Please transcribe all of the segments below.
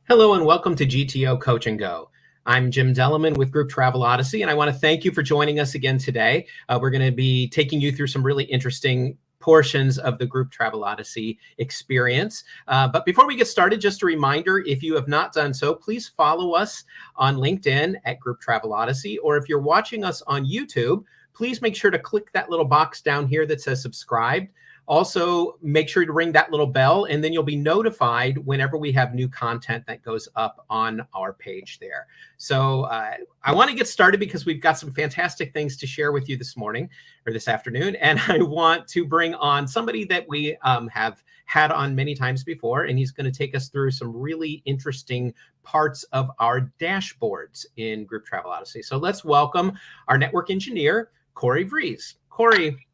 Hello and welcome to GTO Coach and Go. I'm Jim Delleman with Group Travel Odyssey, and I want to thank you for joining us again today. We're going to be taking you through some really interesting portions of the Group Travel Odyssey experience. But before we get started, just a reminder, if you have not done so, please follow us on LinkedIn at Group Travel Odyssey, or if you're watching us on YouTube, please make sure to click that little box down here that says subscribe. Also, make sure to ring that little bell, and then you'll be notified whenever we have new content that goes up on our page there. So I want to get started because we've got some fantastic things to share with you this morning or this afternoon. And I want to bring on somebody that we have had on many times before, and he's going to take us through some really interesting parts of our dashboards in Group Travel Odyssey. So let's welcome our network engineer, Corey Vries. Corey,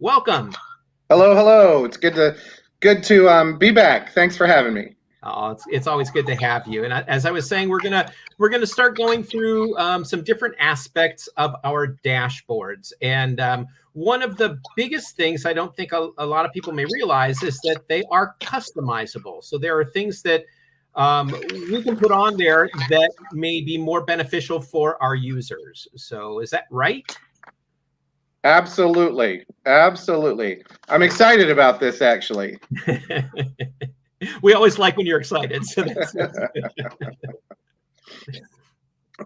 welcome. Hello. It's good to be back. Thanks for having me. Oh, it's always good to have you. And as I was saying, we're gonna start going through some different aspects of our dashboards. And one of the biggest things I don't think a lot of people may realize is that they are customizable. So there are things that we can put on there that may be more beneficial for our users. So is that right? Absolutely. I'm excited about this, actually. We always like when you're excited. So that's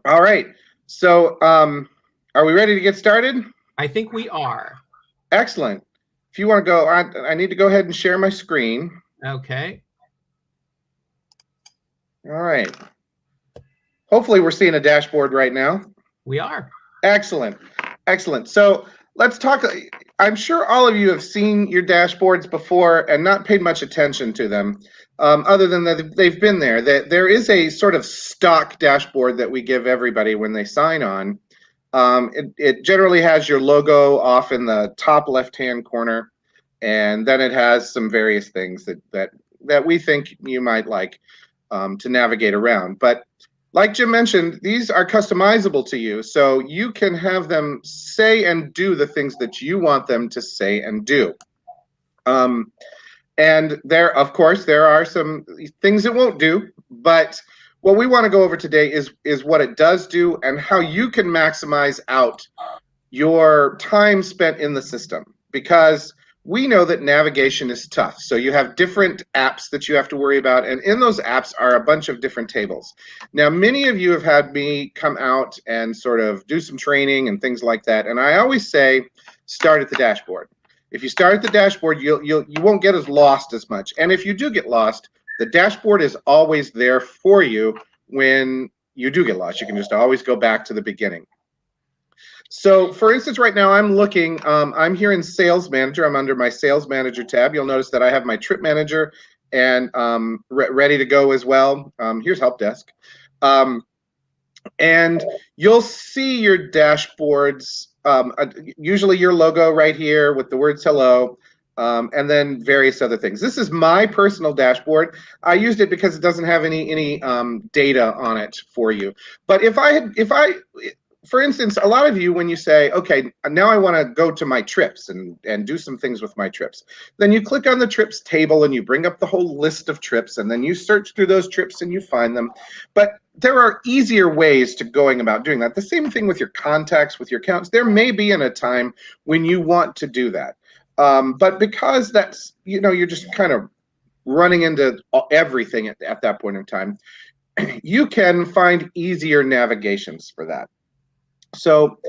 All right. So are we ready to get started? I think we are. Excellent. If you want to go, I need to go ahead and share my screen. Okay. All right. Hopefully we're seeing a dashboard right now. We are. Excellent. So let's talk. I'm sure all of you have seen your dashboards before and not paid much attention to them, other than that they've been there. There is a sort of stock dashboard that we give everybody when they sign on. It generally has your logo off in the top left-hand corner, and then it has some various things that we think you might like to navigate around. But like Jim mentioned, these are customizable to you, so you can have them say and do the things that you want them to say and do. And there, of course, there are some things it won't do, but what we want to go over today is what it does do and how you can maximize out your time spent in the system, because we know that navigation is tough. So you have different apps that you have to worry about, and in those apps are a bunch of different tables. Now, many of you have had me come out and sort of do some training and things like that, and I always say, start at the dashboard. If you start at the dashboard, you won't get as lost as much. And if you do get lost, the dashboard is always there for you when you do get lost. You can just always go back to the beginning. So for instance, right now I'm looking, I'm here in Sales Manager. I'm under my Sales Manager tab. You'll notice that I have my Trip Manager and ready to go as well. Here's Help Desk. And you'll see your dashboards, usually your logo right here with the words hello, and then various other things. This is my personal dashboard. I used it because it doesn't have any data on it for you. But for instance, a lot of you, when you say, okay, now I want to go to my trips and do some things with my trips, then you click on the trips table and you bring up the whole list of trips, and then you search through those trips and you find them. But there are easier ways to going about doing that. The same thing with your contacts, with your accounts. There may be in a time when you want to do that. But because that's, you're just kind of running into everything at that point in time, you can find easier navigations for that. So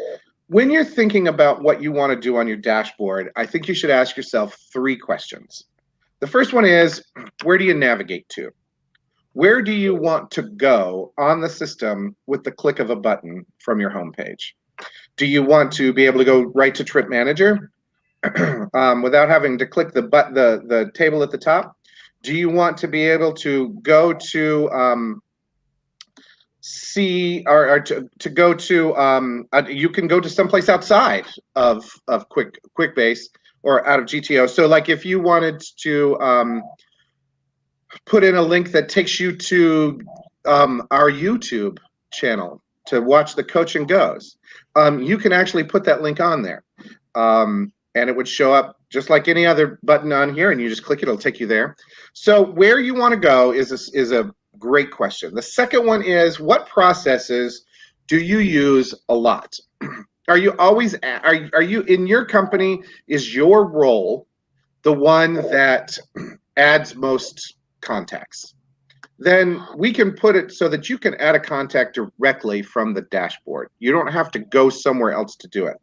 when you're thinking about what you want to do on your dashboard, I think you should ask yourself 3 questions. The first one is, where do you navigate to? Where do you want to go on the system with the click of a button from your homepage? Do you want to be able to go right to Trip Manager without having to click the table at the top? Do you want to be able to go to to go to you can go to someplace outside of QuickBase or out of GTO. So like if you wanted to put in a link that takes you to our YouTube channel to watch the Coach and Goes, you can actually put that link on there, and it would show up just like any other button on here, and you just click it, it'll take you there. So where you want to go is a Great question. The second one is, what processes do you use a lot? Are you always, are you in your company, is your role the one that adds most contacts? Then we can put it so that you can add a contact directly from the dashboard. You don't have to go somewhere else to do it.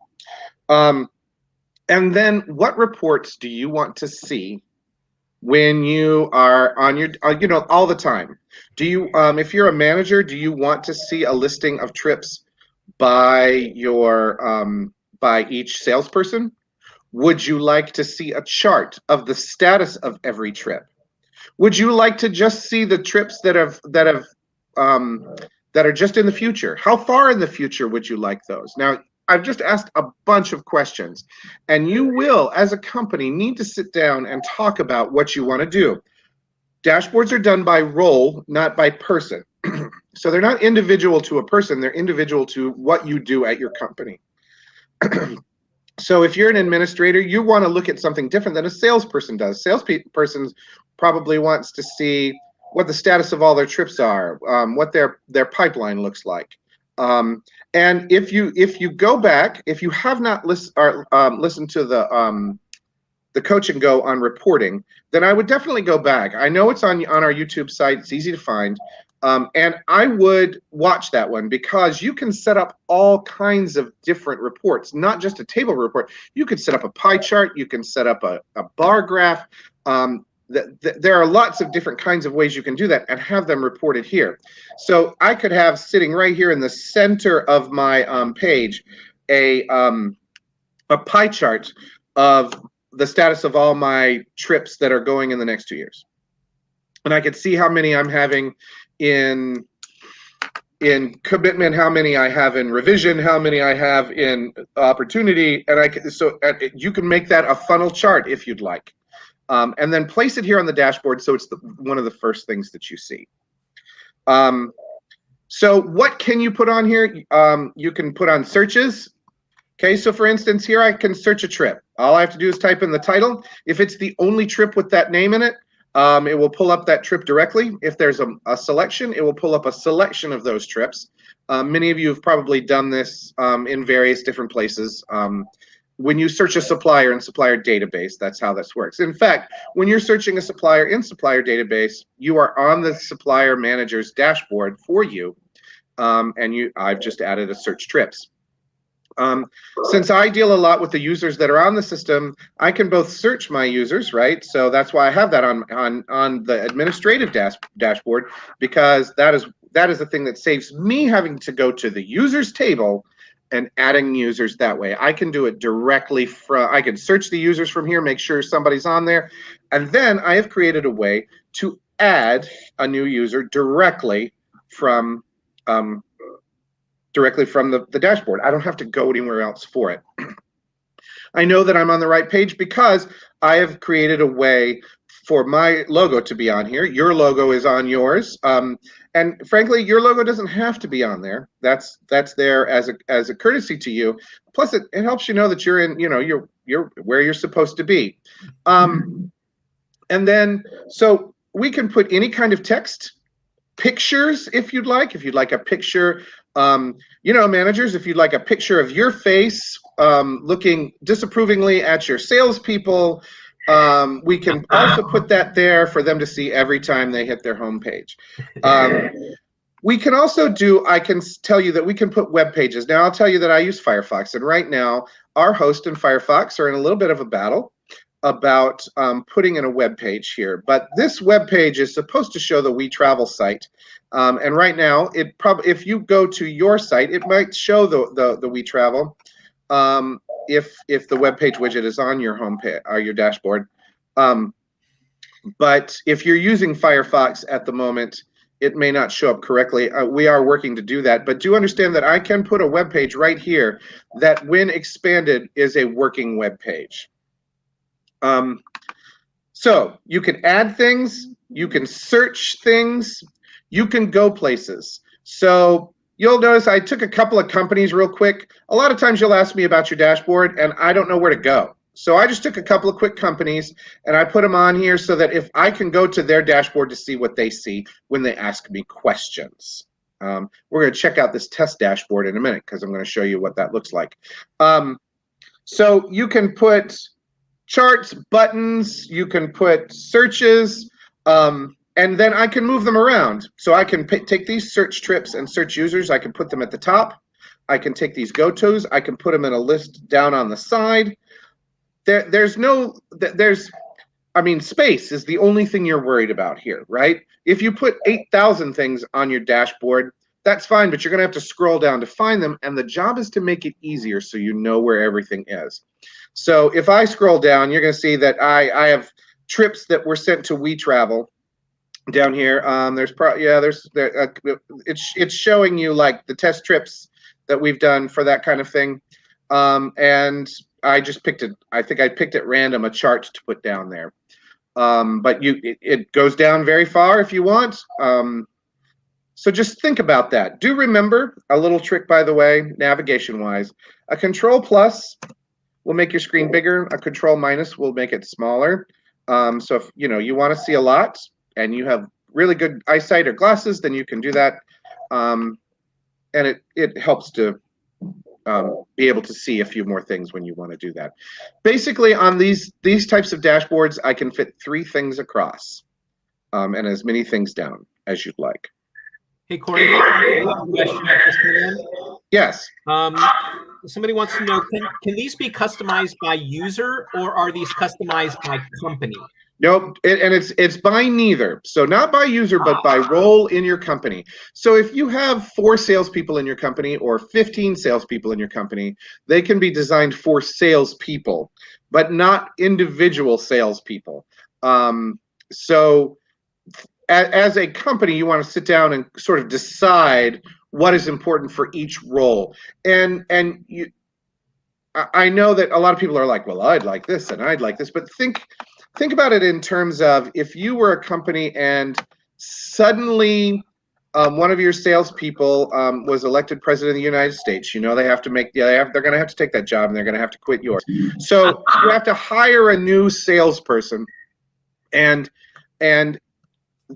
And then what reports do you want to see when you are on your, all the time? Do you, if you're a manager, do you want to see a listing of trips by by each salesperson? Would you like to see a chart of the status of every trip? Would you like to just see the trips that are just in the future? How far in the future would you like those? Now, I've just asked a bunch of questions, and you will, as a company, need to sit down and talk about what you want to do. Dashboards are done by role, not by person. So they're not individual to a person, they're individual to what you do at your company. So if you're an administrator, you want to look at something different than a salesperson does. Salesperson probably wants to see what the status of all their trips are, what their pipeline looks like. And if you go back, if you have not listened to the Coach and Go on reporting, then I would definitely go back. I know it's on our YouTube site. It's easy to find. And I would watch that one, because you can set up all kinds of different reports, not just a table report. You could set up a pie chart. You can set up a bar graph. There are lots of different kinds of ways you can do that and have them reported here. So I could have sitting right here in the center of my page a pie chart of the status of all my trips that are going in the next 2 years. And I could see how many I'm having in commitment, how many I have in revision, how many I have in opportunity, and you can make that a funnel chart if you'd like, and then place it here on the dashboard so it's one of the first things that you see. So what can you put on here? You can put on searches. Okay, so for instance, here I can search a trip. All I have to do is type in the title. If it's the only trip with that name in it, it will pull up that trip directly. If there's a selection, it will pull up a selection of those trips. Many of you have probably done this in various different places. When you search a supplier in supplier database, that's how this works. In fact, when you're searching a supplier in supplier database, you are on the supplier manager's dashboard for you, and I've just added a search trips. Since I deal a lot with the users that are on the system, I can both search my users, right? So that's why I have that on the administrative dashboard, because that is the thing that saves me having to go to the users table and adding users that way. I can do it directly I can search the users from here, make sure somebody's on there, and then I have created a way to add a new user directly from the dashboard. I don't have to go anywhere else for it. I know that I'm on the right page because I have created a way for my logo to be on here. Your logo is on yours. And frankly, your logo doesn't have to be on there. That's there as a courtesy to you. Plus, it helps you know that you're in, you're where you're supposed to be. And then, so we can put any kind of text, pictures if you'd like. If you'd like a picture, managers, if you'd like a picture of your face looking disapprovingly at your salespeople, we can also put that there for them to see every time they hit their home page. We can also I can tell you that we can put web pages. Now, I'll tell you that I use Firefox, and right now our host and Firefox are in a little bit of a battle about putting in a web page here. But this web page is supposed to show the We Travel site. And right now, if you go to your site, it might show the We Travel if the web page widget is on your home page or your dashboard. But if you're using Firefox at the moment, it may not show up correctly. We are working to do that, but do understand that I can put a web page right here that, when expanded, is a working web page. So you can add things, you can search things, you can go places. So you'll notice I took a couple of companies real quick. A lot of times you'll ask me about your dashboard and I don't know where to go. So I just took a couple of quick companies and I put them on here so that if I can go to their dashboard to see what they see when they ask me questions. We're going to check out this test dashboard in a minute because I'm going to show you what that looks like. So you can put charts, buttons, you can put searches, and then I can move them around. So I can take these search trips and search users, I can put them at the top. I can take these go-tos, I can put them in a list down on the side. I mean, space is the only thing you're worried about here, right? If you put 8,000 things on your dashboard, that's fine, but you're going to have to scroll down to find them, and the job is to make it easier so you know where everything is. So if I scroll down, you're going to see that I have trips that were sent to WeTravel down here. It's showing you like the test trips that we've done for that kind of thing, and I just picked it. I think I picked at random a chart to put down there. But it goes down very far if you want. So just think about that. Do remember a little trick, by the way, navigation-wise. A control plus will make your screen bigger. A control minus will make it smaller. So if you want to see a lot and you have really good eyesight or glasses, then you can do that. And it helps to be able to see a few more things when you want to do that. Basically, on these types of dashboards, I can fit 3 things across and as many things down as you'd like. Hey, Corey, question that just came in. Yes. Somebody wants to know, can these be customized by user or are these customized by company? Nope, and it's by neither. So not by user, but by role in your company. So if you have 4 salespeople in your company or 15 salespeople in your company, they can be designed for salespeople, but not individual salespeople. So as a company, you want to sit down and sort of decide what is important for each role. And I know that a lot of people are like, well, I'd like this and I'd like this, but think about it in terms of if you were a company and suddenly one of your salespeople was elected president of the United States. They have to they're going to have to take that job and they're going to have to quit yours. So you have to hire a new salesperson, and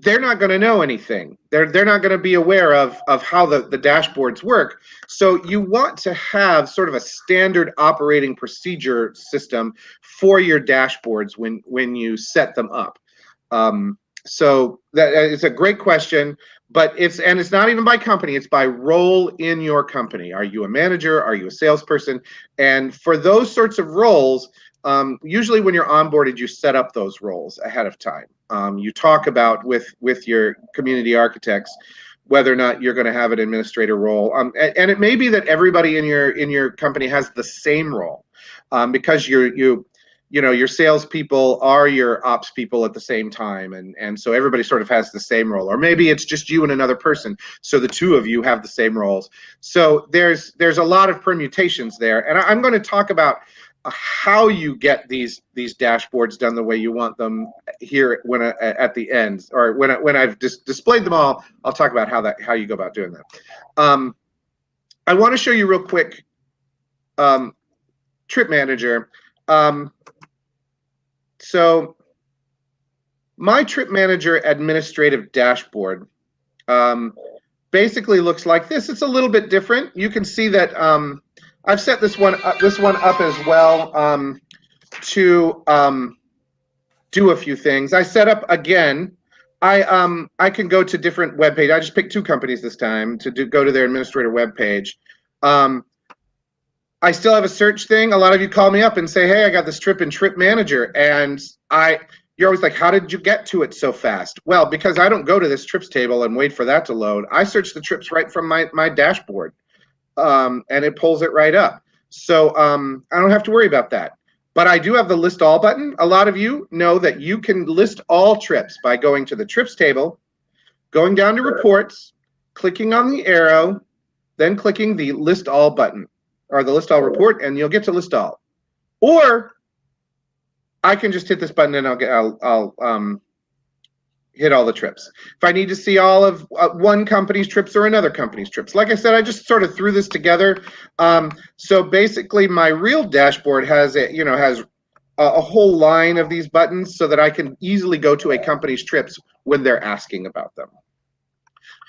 they're not going to know anything. They're not going to be aware of how the dashboards work. So you want to have sort of a standard operating procedure system for your dashboards when you set them up. So that it's a great question, but it's not even by company, it's by role in your company. Are you a manager? Are you a salesperson? And for those sorts of roles, usually when you're onboarded, you set up those roles ahead of time. You talk about with your community architects whether or not you're going to have an administrator role, and it may be that everybody in your company has the same role, because your salespeople are your ops people at the same time, and so everybody sort of has the same role, or maybe it's just you and another person, so the 2 of you have the same roles. So there's a lot of permutations there, and I'm going to talk about how you get these dashboards done the way you want them here at the end, or when I've displayed them all. I'll talk about how you go about doing that. I want to show you real quick Trip Manager. So my Trip Manager administrative dashboard basically looks like this. It's a little bit different. You can see that I've set this one up as well to do a few things. I set up again. I can go to different web pages. I just picked 2 companies this time to go to their administrator web page. I still have a search thing. A lot of you call me up and say, "Hey, I got this trip in Trip Manager," and you're always like, "How did you get to it so fast?" Well, because I don't go to this trips table and wait for that to load. I search the trips right from my dashboard. And it pulls it right up. So I don't have to worry about that. But I do have the list all button. A lot of you know that you can list all trips by going to the trips table, going down to reports, clicking on the arrow, then clicking the list all button, or the list all report, and you'll get to list all. Or I can just hit this button and I'll hit all the trips. If I need to see all of one company's trips or another company's trips, like I said, I just sort of threw this together. So basically, my real dashboard has a whole line of these buttons so that I can easily go to a company's trips when they're asking about them.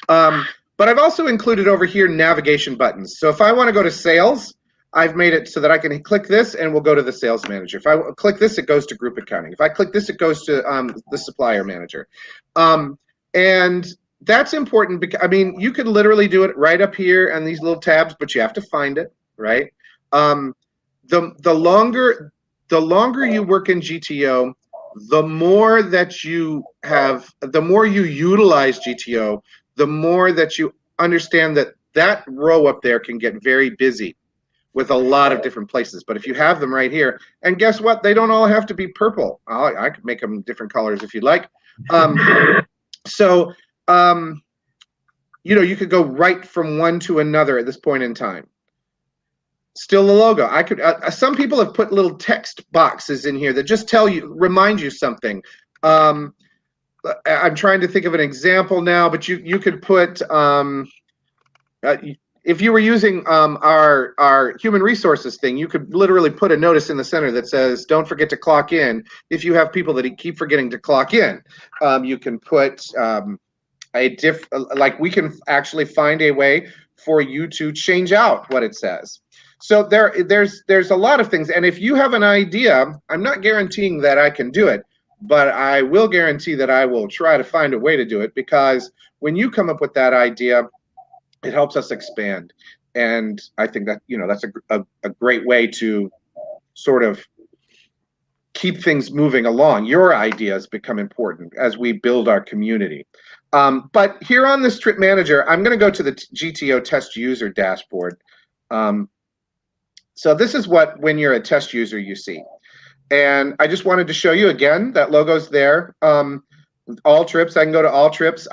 But I've also included over here navigation buttons. So if I want to go to sales, I've made it so that I can click this and we'll go to the sales manager. If I click this, it goes to group accounting. If I click this, it goes to the supplier manager. And that's important because, I mean, you can literally do it right up here and these little tabs, but you have to find it, right? The longer you work in GTO, the more that you have, the more you utilize GTO, the more that you understand that that row up there can get very busy with a lot of different places. But if you have them right here, and guess what? They don't all have to be purple. I could make them different colors if you'd like. You know, you could go right from one to another at this point in time. Still the logo. I could. Some people have put little text boxes in here that just tell you, remind you something. I'm trying to think of an example now, but you could put. If you were using our human resources thing, you could literally put a notice in the center that says, "Don't forget to clock in." If you have people that keep forgetting to clock in, you can put like we can actually find a way for you to change out what it says. So there's a lot of things, and if you have an idea, I'm not guaranteeing that I can do it, but I will guarantee that I will try to find a way to do it, because when you come up with that idea, it helps us expand. And I think that, you know, that's a great way to sort of keep things moving along. Your ideas become important as we build our community. But here on this trip manager, I'm going to go to the GTO test user dashboard. So this is what, when you're a test user, you see. And I just wanted to show you again, that logo's there. All trips, I can go to all trips.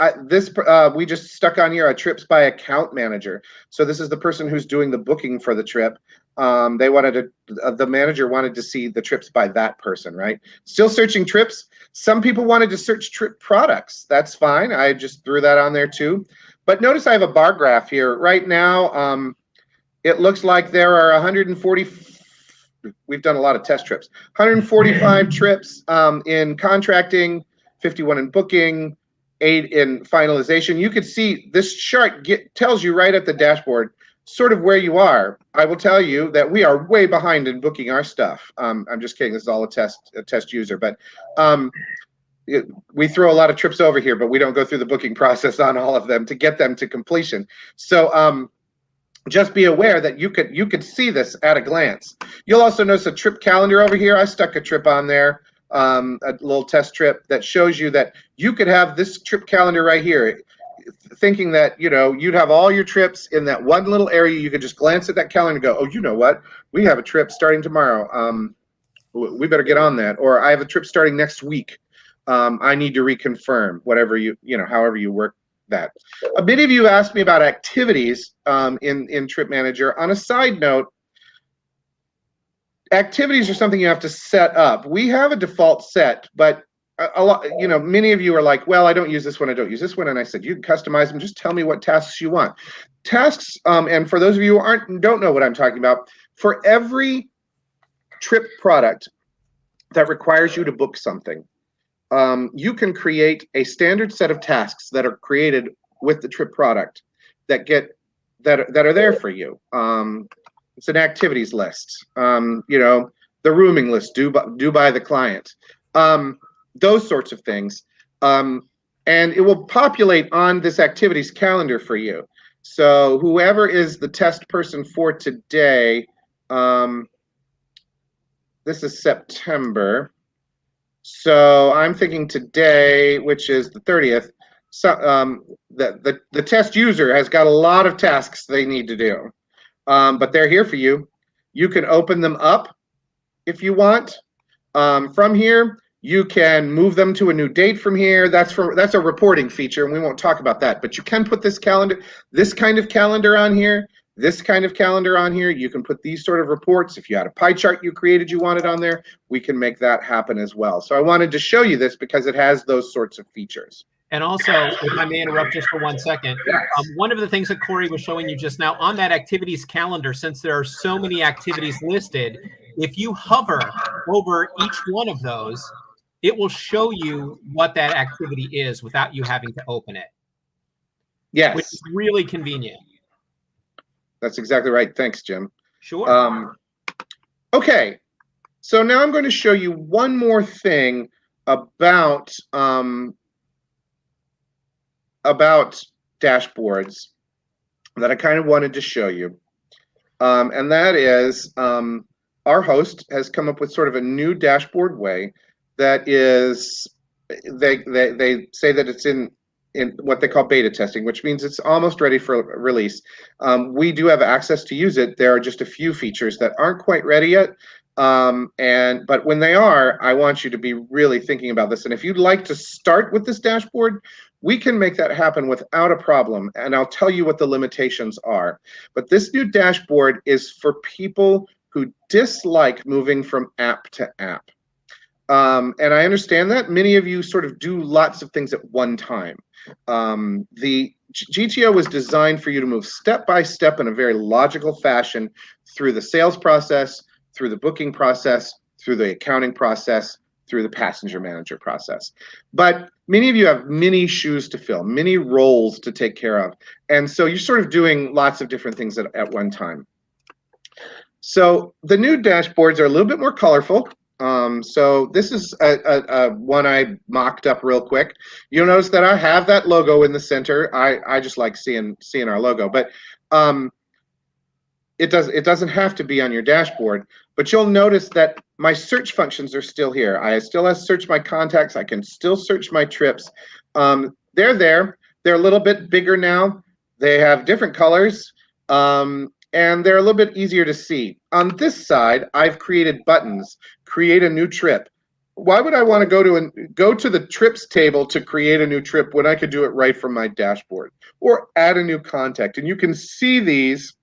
We just stuck on here a trips by account manager. So this is the person who's doing the booking for the trip. The manager wanted to see the trips by that person, right? Still searching trips. Some people wanted to search trip products. That's fine. I just threw that on there too. But notice I have a bar graph here. Right now, it looks like there are 140. We've done a lot of test trips. 145 trips in contracting, 51 in booking, 8 in finalization. You could see this chart tells you right at the dashboard sort of where you are. I will tell you that we are way behind in booking our stuff. I'm just kidding. This is all a test user, but we throw a lot of trips over here, but we don't go through the booking process on all of them to get them to completion. So just be aware that you could see this at a glance. You'll also notice a trip calendar over here. I stuck a trip on there, a little test trip that shows you that you could have this trip calendar right here, thinking that, you know, you'd have all your trips in that one little area. You could just glance at that calendar and go, oh, you know what? We have a trip starting tomorrow. We better get on that. Or I have a trip starting next week. I need to reconfirm, whatever however you work that. Many of you asked me about activities in Trip Manager. On a side note, activities are something you have to set up. We have a default set, but a lot, many of you are like, well, I don't use this one, I don't use this one, and I said, you can customize them. Just tell me what tasks you want. Tasks, and for those of you who don't know what I'm talking about, for every trip product that requires you to book something, you can create a standard set of tasks that are created with the trip product that are there for you. It's an activities list, the rooming list due by the client, those sorts of things, and it will populate on this activities calendar for you. So whoever is the test person for today, this is September. So I'm thinking today, which is the 30th, so the test user has got a lot of tasks they need to do, but they're here for you. You can open them up if you want. From here, you can move them to a new date from here. That's a reporting feature, and we won't talk about that. But you can put this kind of calendar on here. This kind of calendar on here. You can put these sort of reports. If you had a pie chart you created you wanted on there, we can make that happen as well. So I wanted to show you this because it has those sorts of features. And also, if I may interrupt just for 1 second, yes. One of the things that Corey was showing you just now on that activities calendar, since there are so many activities listed, If you hover over each one of those, it will show you what that activity is without you having to open it. Yes. Which is really convenient. That's exactly right. Thanks, Jim. Sure. Okay, so now I'm going to show you one more thing about dashboards that I kind of wanted to show you. And that is our host has come up with sort of a new dashboard way that is, they say that it's in what they call beta testing, which means it's almost ready for release. We do have access to use it. There are just a few features that aren't quite ready yet. But when they are, I want you to be really thinking about this. And if you'd like to start with this dashboard, we can make that happen without a problem. And I'll tell you what the limitations are. But this new dashboard is for people who dislike moving from app to app. And I understand that many of you sort of do lots of things at one time. The GTO was designed for you to move step by step in a very logical fashion through the sales process, through the booking process, through the accounting process, through the passenger manager process. But many of you have many shoes to fill, many roles to take care of. And so you're sort of doing lots of different things at one time. So the new dashboards are a little bit more colorful. So this is a one I mocked up real quick. You'll notice that I have that logo in the center. I just like seeing our logo, but it doesn't have to be on your dashboard. But you'll notice that my search functions are still here. I still have to search my contacts. I can still search my trips. They're there. They're a little bit bigger now. They have different colors. And they're a little bit easier to see. On this side, I've created buttons, create a new trip. Why would I want to go to the trips table to create a new trip when I could do it right from my dashboard? Or add a new contact. And you can see these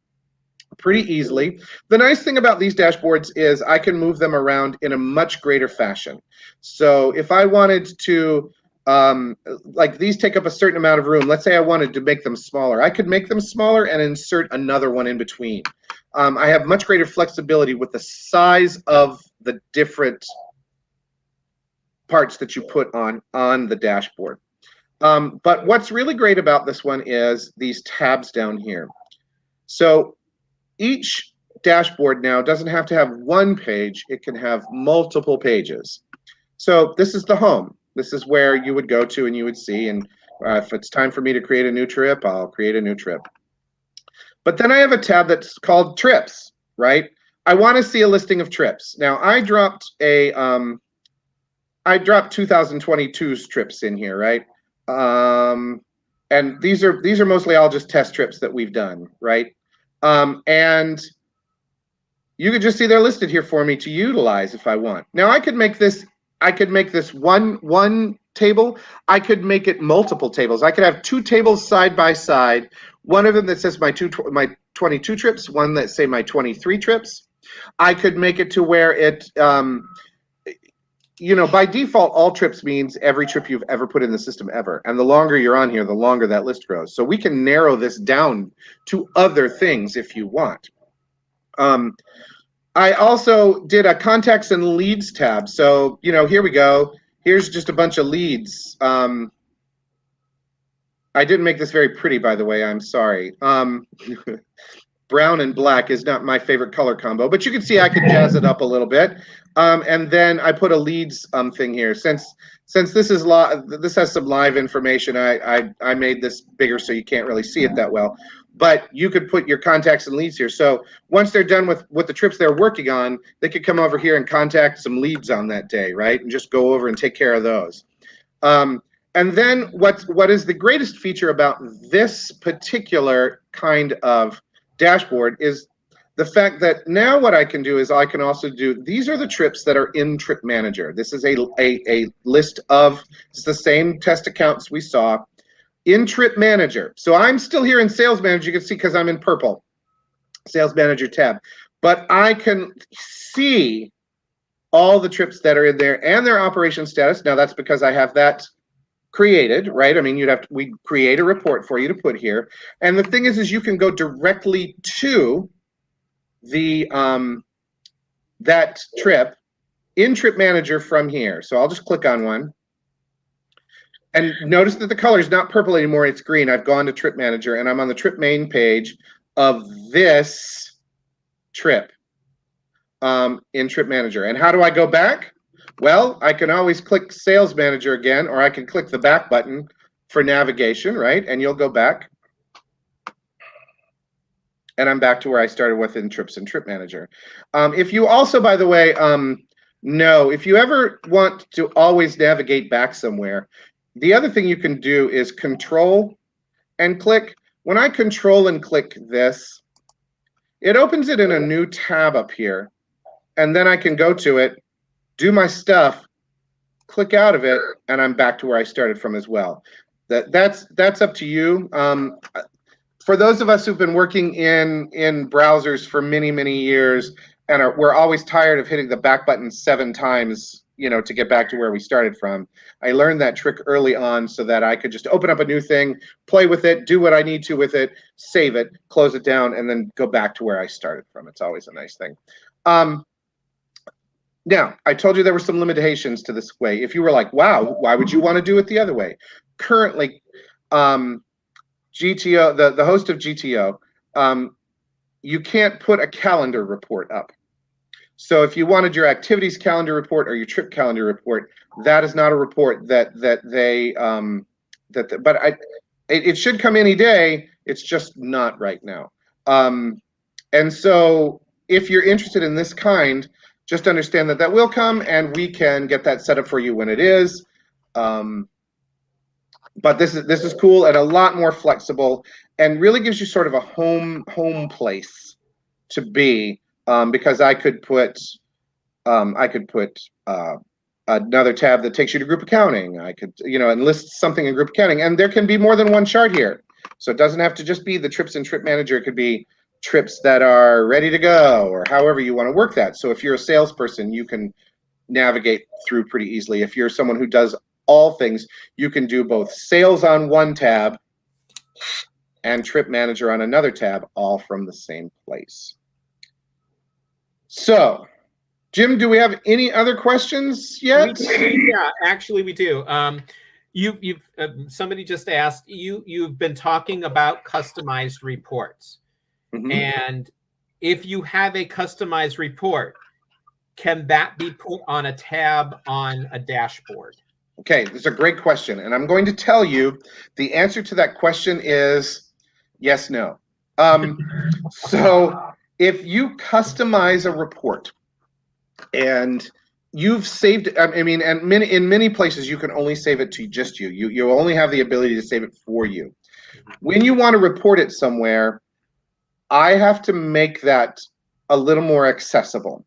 pretty easily. The nice thing about these dashboards is I can move them around in a much greater fashion. So if I wanted to, like these take up a certain amount of room. Let's say I wanted to make them smaller. I could make them smaller and insert another one in between. I have much greater flexibility with the size of the different parts that you put on the dashboard. But what's really great about this one is these tabs down here. So each dashboard now doesn't have to have one page. It can have multiple pages. So this is the home. This is where you would go to and you would see, and if it's time for me to create a new trip, I'll create a new trip. But then I have a tab that's called trips, right? I want to see a listing of trips. Now I dropped 2022's trips in here, right? And these are mostly all just test trips that we've done, right? And you could just see they're listed here for me to utilize if I want. Now I could make this one table. I could make it multiple tables. I could have two tables side by side. One of them that says my 22 trips, one that say my 23 trips. I could make it to where it, by default, all trips means every trip you've ever put in the system ever. And the longer you're on here, the longer that list grows. So we can narrow this down to other things if you want. I also did a contacts and leads tab. So, here we go. Here's just a bunch of leads. I didn't make this very pretty, by the way. I'm sorry. Brown and black is not my favorite color combo, but you can see I could jazz it up a little bit. And then I put a leads thing here. Since this has some live information, I made this bigger so you can't really see it that well. But you could put your contacts and leads here. So once they're done with the trips they're working on, they could come over here and contact some leads on that day, right? And just go over and take care of those. And then what is the greatest feature about this particular kind of dashboard is the fact that now what I can do is I can also do, these are the trips that are in Trip Manager. This is a list of, it's the same test accounts we saw in Trip Manager. So I'm still here in Sales Manager, you can see because I'm in purple, Sales Manager tab. But I can see all the trips that are in there and their operation status. Now that's because I have that created, right? I mean, we create a report for you to put here. And the thing is you can go directly to the that trip in Trip Manager from here. So I'll just click on one. And notice that the color is not purple anymore, it's green. I've gone to Trip Manager and I'm on the trip main page of this trip in Trip Manager. And how do I go back? Well, I can always click Sales Manager again, or I can click the back button for navigation, right? And you'll go back. And I'm back to where I started with in Trips and Trip Manager. If you also, by the way, know, if you ever want to always navigate back somewhere, the other thing you can do is control and click. When I control and click this, it opens it in a new tab up here. And then I can go to it, do my stuff, click out of it, and I'm back to where I started from as well. That's up to you. For those of us who've been working in browsers for many, many years, and we're always tired of hitting the back button 7 times, to get back to where we started from. I learned that trick early on so that I could just open up a new thing, play with it, do what I need to with it, save it, close it down, and then go back to where I started from. It's always a nice thing. Now, I told you there were some limitations to this way. If you were like, wow, why would you want to do it the other way? Currently, GTO, the host of GTO, you can't put a calendar report up. So if you wanted your activities calendar report or your trip calendar report, that is not a report that they it should come any day. It's just not right now. And so if you're interested in this kind, just understand that will come, and we can get that set up for you when it is. But this is cool and a lot more flexible, and really gives you sort of a home place to be, because I could put another tab that takes you to group accounting. I could and list something in group accounting, and there can be more than one chart here, so it doesn't have to just be the trips in Trip Manager. It could be trips that are ready to go, or however you want to work that. So if you're a salesperson, you can navigate through pretty easily. If you're someone who does all things, you can do both sales on one tab and Trip Manager on another tab, all from the same place. So, Jim, do we have any other questions yet? Yeah, actually we do. Somebody just asked, you've been talking about customized reports. Mm-hmm. And if you have a customized report, can that be put on a tab on a dashboard? Okay, this is a great question, and I'm going to tell you the answer to that question is yes, no. So if you customize a report and you've saved it, I mean, and in many places you can only save it to just you. You only have the ability to save it for you. When you want to report it somewhere, I have to make that a little more accessible.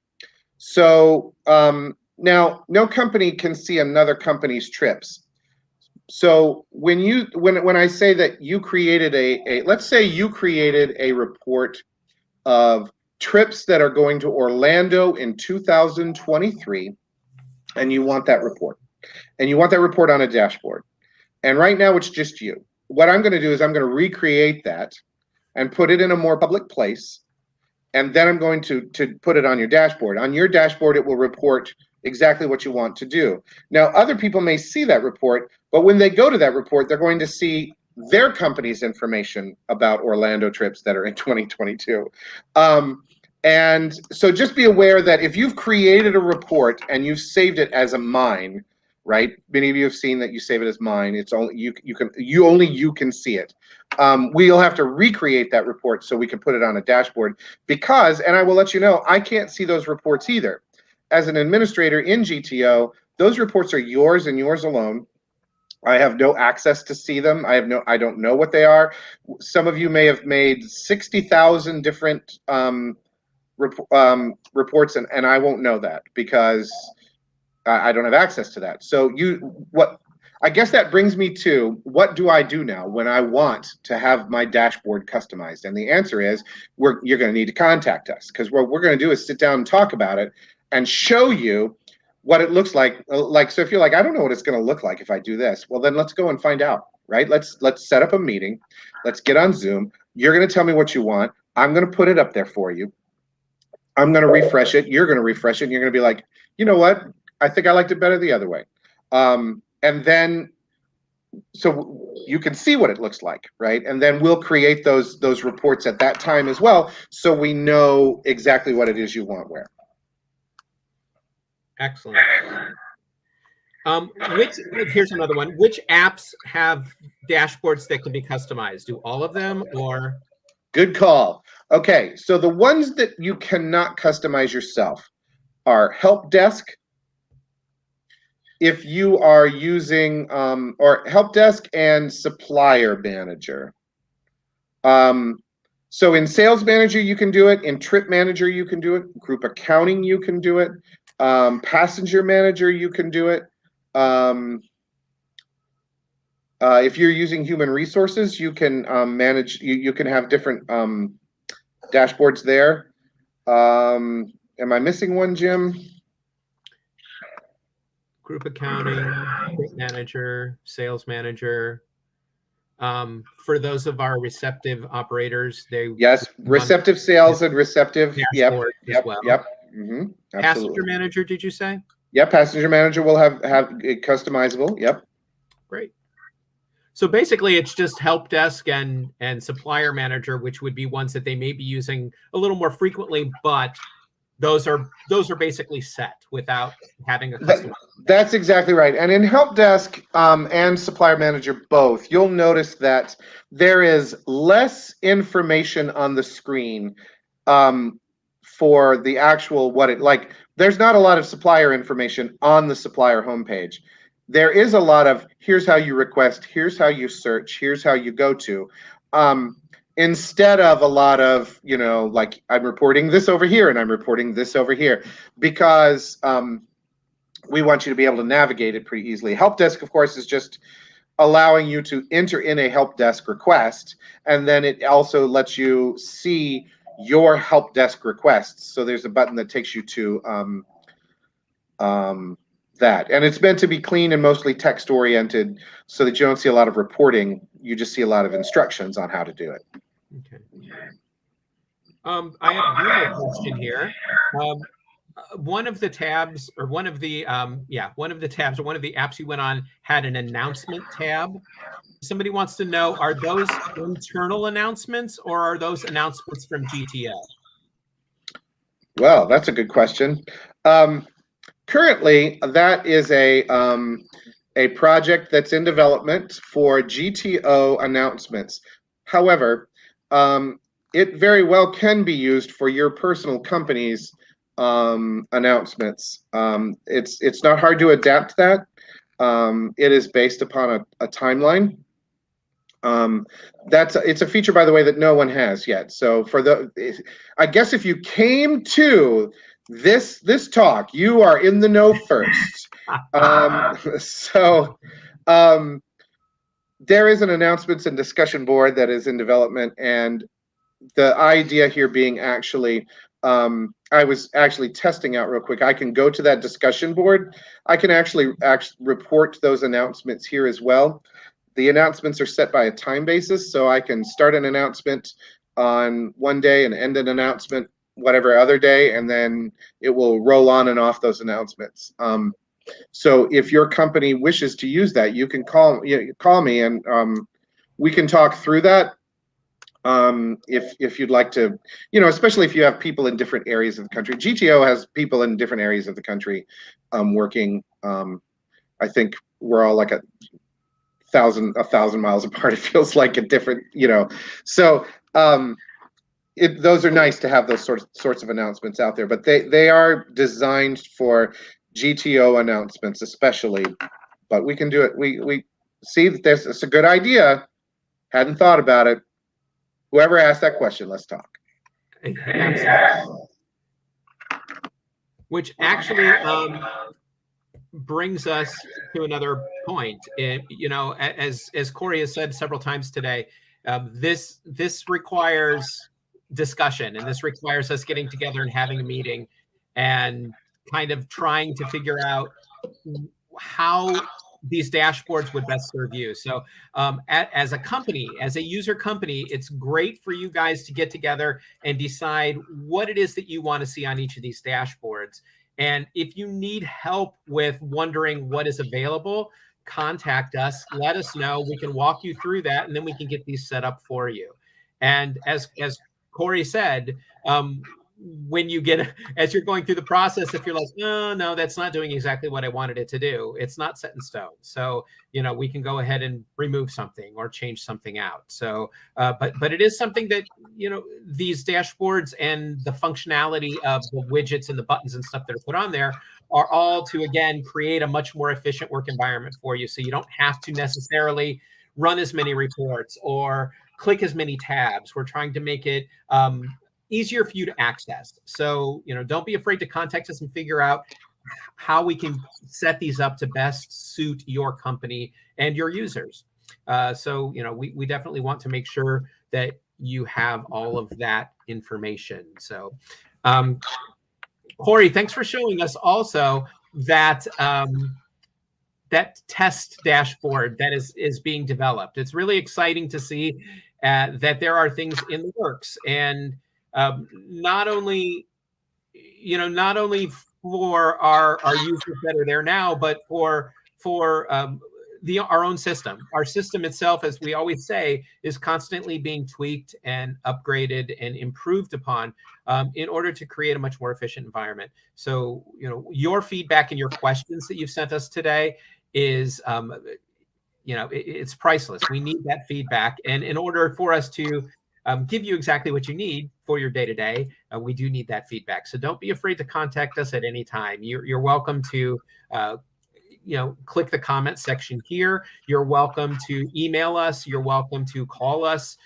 So now, no company can see another company's trips. So when I say that you created let's say you created a report of trips that are going to Orlando in 2023, and you want that report, and you want that report on a dashboard. And right now it's just you. What I'm going to do is I'm going to recreate that and put it in a more public place. And then I'm going to put it on your dashboard. On your dashboard, it will report exactly what you want to do. Now, other people may see that report, but when they go to that report, they're going to see their company's information about Orlando trips that are in 2022. And so just be aware that if you've created a report and you've saved it as a mine, right? Many of you have seen that you save it as mine. It's only you can see it. We'll have to recreate that report so we can put it on a dashboard, because, and I will let you know, I can't see those reports either. As an administrator in GTO, those reports are yours and yours alone. I have no access to see them. I don't know what they are. Some of you may have made 60,000 different reports, and I won't know that because I don't have access to that. So I guess that brings me to, what do I do now when I want to have my dashboard customized? And the answer is, you're going to need to contact us, because what we're going to do is sit down and talk about it and show you what it looks like. So if you're like, I don't know what it's going to look like if I do this, well, then let's go and find out, right? Let's set up a meeting. Let's get on Zoom. You're going to tell me what you want. I'm going to put it up there for you. I'm going to refresh it. You're going to refresh it. And you're going to be like, you know what? I think I liked it better the other way. And then, so you can see what it looks like, right? And then we'll create those reports at that time as well, so we know exactly what it is you want where. Excellent. Here's another one. Which apps have dashboards that can be customized? Do all of them, or? Good call. Okay, so the ones that you cannot customize yourself are Help Desk. If you are using or Help Desk and Supplier Manager. So in Sales Manager you can do it. In Trip Manager you can do it. Group Accounting you can do it. Passenger Manager you can do it. If you're using Human Resources, you can manage. You can have different dashboards there. Am I missing one, Jim? Group Accounting, Trip Manager, Sales Manager. For those of our receptive operators, yes, receptive sales and receptive as well. Mm-hmm, Passenger Manager, did you say? Yep, Passenger Manager will have it customizable. Yep. Great. So basically, it's just Help Desk and Supplier Manager, which would be ones that they may be using a little more frequently, but those are basically set without having a custom. That's exactly right. And in Help Desk and Supplier Manager both, you'll notice that there is less information on the screen for the actual there's not a lot of supplier information on the supplier homepage. There is a lot of here's how you request, here's how you search, here's how you go to. Instead of a lot of, like I'm reporting this over here and I'm reporting this over here, because we want you to be able to navigate it pretty easily. Help Desk, of course, is just allowing you to enter in a Help Desk request, and then it also lets you see your Help Desk requests. So there's a button that takes you to that. And it's meant to be clean and mostly text-oriented so that you don't see a lot of reporting. You just see a lot of instructions on how to do it. Okay. I have one more question here. One of the tabs or one of the apps you went on had an announcement tab. Somebody wants to know, are those internal announcements or are those announcements from GTO? Well, that's a good question. Currently, that is a project that's in development for GTO announcements. However, it very well can be used for your personal company's announcements. It's not hard to adapt that. It is based upon a timeline. It's a feature, by the way, that no one has yet. So I guess if you came to this talk, you are in the know first. There is an announcements and discussion board that is in development, and the idea here being actually, I was actually testing out real quick. I can go to that discussion board. I can actually report those announcements here as well. The announcements are set by a time basis, so I can start an announcement on one day and end an announcement whatever other day, and then it will roll on and off those announcements. So if your company wishes to use that, you can call me and we can talk through that. If you'd like to, especially if you have people in different areas of the country. GTO has people in different areas of the country working. I think we're all like a thousand miles apart. It feels like a different, So those are nice to have those sorts of announcements out there, but they are designed for GTO announcements especially. But we can do it. We see that it's a good idea. Hadn't thought about it. Whoever asked that question, let's talk. Which actually brings us to another point. As Corey has said several times today, this requires discussion, and this requires us getting together and having a meeting and kind of trying to figure out how these dashboards would best serve you. So as a company, as a user company, it's great for you guys to get together and decide what it is that you want to see on each of these dashboards. And if you need help with wondering what is available, contact us, let us know. We can walk you through that, and then we can get these set up for you. And as Corey said, when you get, as you're going through the process, if you're like, no, that's not doing exactly what I wanted it to do, it's not set in stone. So, we can go ahead and remove something or change something out. So, but it is something that, these dashboards and the functionality of the widgets and the buttons and stuff that are put on there are all to, again, create a much more efficient work environment for you. So you don't have to necessarily run as many reports or click as many tabs. We're trying to make it easier for you to access. So, don't be afraid to contact us and figure out how we can set these up to best suit your company and your users. So, we definitely want to make sure that you have all of that information. So, Corey, thanks for showing us also that that test dashboard that is being developed. It's really exciting to see that there are things in the works, and not only for our users that are there now, but for our own system. Our system itself, as we always say, is constantly being tweaked and upgraded and improved upon in order to create a much more efficient environment. So, your feedback and your questions that you've sent us today is, it's priceless. We need that feedback. And in order for us to give you exactly what you need for your day-to-day, we do need that feedback. So don't be afraid to contact us at any time. You're welcome to click the comment section here. You're welcome to email us. You're welcome to call us.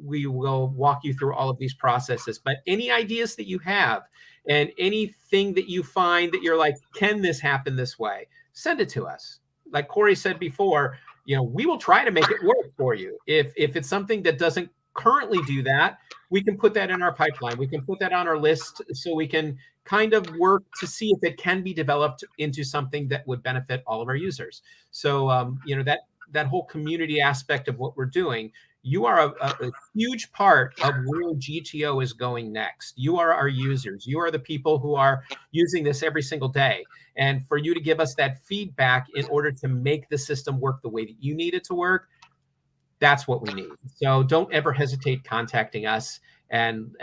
We will walk you through all of these processes. But any ideas that you have and anything that you find that you're like, can this happen this way? Send it to us. Like Corey said before, we will try to make it work for you. If it's something that doesn't currently do that, we can put that in our pipeline. We can put that on our list so we can kind of work to see if it can be developed into something that would benefit all of our users. So, that whole community aspect of what we're doing, you are a huge part of where GTO is going next. You are our users. You are the people who are using this every single day. And for you to give us that feedback in order to make the system work the way that you need it to work, that's what we need. So don't ever hesitate contacting us and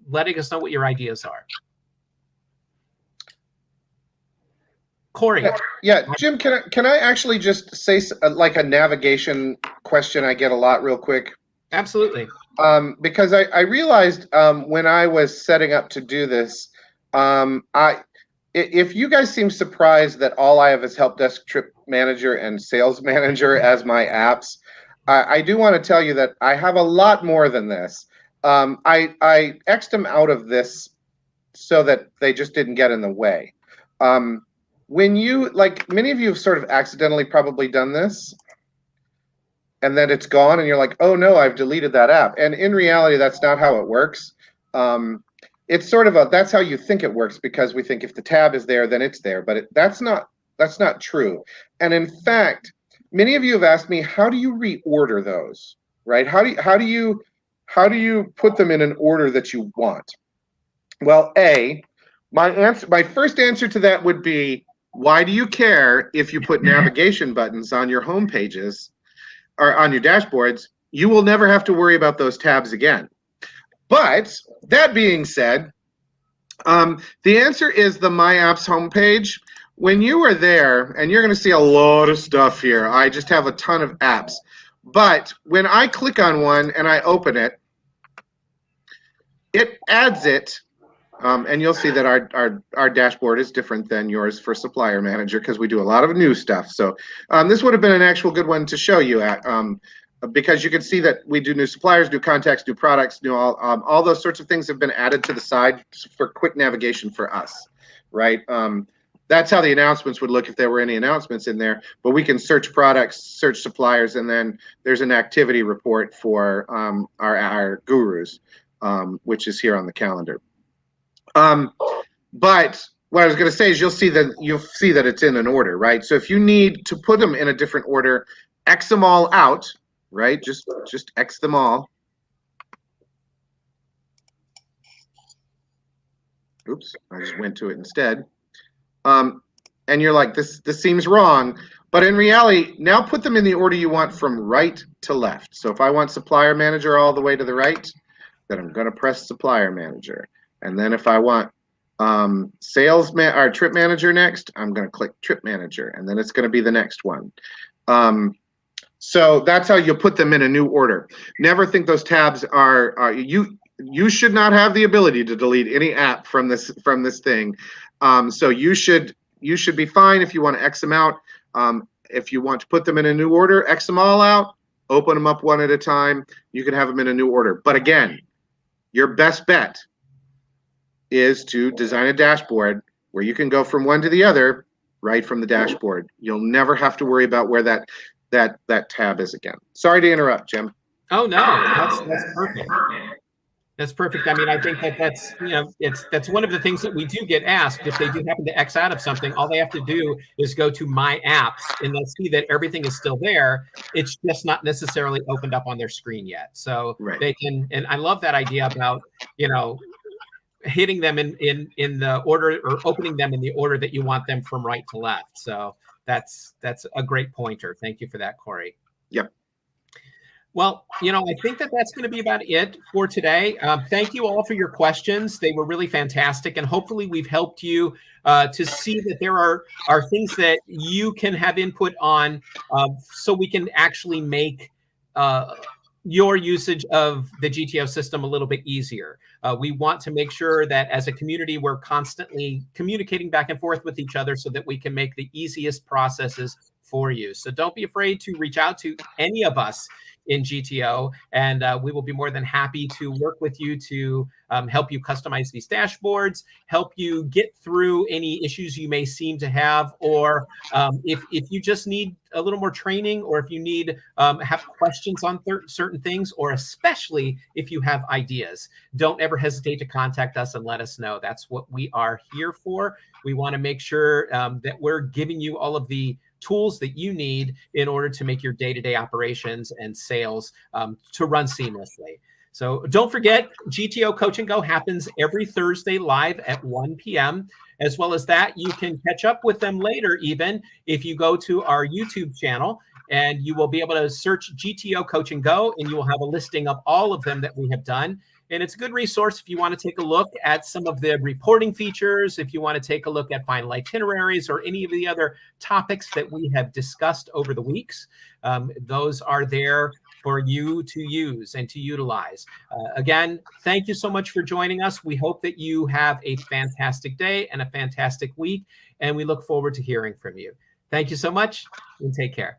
letting us know what your ideas are. Corey. Yeah, Jim, can I actually just say like a navigation question I get a lot real quick? Absolutely. Because I realized when I was setting up to do this, if you guys seem surprised that all I have is Help Desk, Trip Manager, and Sales Manager as my apps, I do want to tell you that I have a lot more than this. I X'd them out of this so that they just didn't get in the way. When you, like many of you have sort of accidentally probably done this, and then it's gone and you're like, oh no, I've deleted that app. And in reality, that's not how it works. It's sort of that's how you think it works, because we think if the tab is there, then it's there. But that's not true. And in fact, many of you have asked me, how do you reorder those, right? How do you put them in an order that you want? Well, my first answer to that would be, why do you care if you put navigation buttons on your home pages or on your dashboards? You will never have to worry about those tabs again. But that being said, the answer is the My Apps homepage. When you are there, and you're going to see a lot of stuff here, I just have a ton of apps. But when I click on one and I open it, it adds it. And you'll see that our dashboard is different than yours for Supplier Manager, because we do a lot of new stuff. So this would have been an actual good one to show you at, because you can see that we do new suppliers, new contacts, new products, new all those sorts of things have been added to the side for quick navigation for us, right? That's how the announcements would look if there were any announcements in there. But we can search products, search suppliers, and then there's an activity report for our gurus, which is here on the calendar. But what I was going to say is you'll see that it's in an order, right? So if you need to put them in a different order, X them all out, right? Just X them all. Oops, I just went to it instead. And you're like, this seems wrong. But in reality, now put them in the order you want from right to left. So if I want supplier manager all the way to the right, then I'm going to press supplier manager. And then if I want trip manager next, I'm going to click trip manager, and then it's going to be the next one. So that's how you put them in a new order. Never think those tabs are you should not have the ability to delete any app from this thing. So you should be fine if you want to X them out. If you want to put them in a new order, X them all out, open them up one at a time. You can have them in a new order. But again, your best bet is to design a dashboard where you can go from one to the other right from the dashboard. You'll never have to worry about where that tab is again. Sorry to interrupt, Jim. Oh no, that's perfect. That's perfect. I mean, I think that's that's one of the things that we do get asked. If they do happen to X out of something, all they have to do is go to My Apps, and they'll see that everything is still there. It's just not necessarily opened up on their screen yet. So they can. And I love that idea about hitting them in the order, or opening them in the order that you want them from right to left. So that's a great pointer. Thank you for that, Corey. Yep. Well, I think that's going to be about it for today. Thank you all for your questions. They were really fantastic. And hopefully we've helped you to see that there are things that you can have input on so we can actually make your usage of the GTO system a little bit easier. We want to make sure that as a community, we're constantly communicating back and forth with each other so that we can make the easiest processes for you. So don't be afraid to reach out to any of us in GTO, and we will be more than happy to work with you to help you customize these dashboards, help you get through any issues you may seem to have, or if you just need a little more training, or if you need have questions on certain things, or especially if you have ideas, don't ever hesitate to contact us and let us know. That's what we are here for. We want to make sure that we're giving you all of the tools that you need in order to make your day-to-day operations and sales to run seamlessly. So don't forget, GTO Coach and Go happens every Thursday live at 1 p.m. As well as that, you can catch up with them later even if you go to our YouTube channel, and you will be able to search GTO Coach and Go, and you will have a listing of all of them that we have done. And it's a good resource if you want to take a look at some of the reporting features, if you want to take a look at final itineraries or any of the other topics that we have discussed over the weeks. Those are there for you to use and to utilize. Again, thank you so much for joining us. We hope that you have a fantastic day and a fantastic week, and we look forward to hearing from you. Thank you so much, and take care.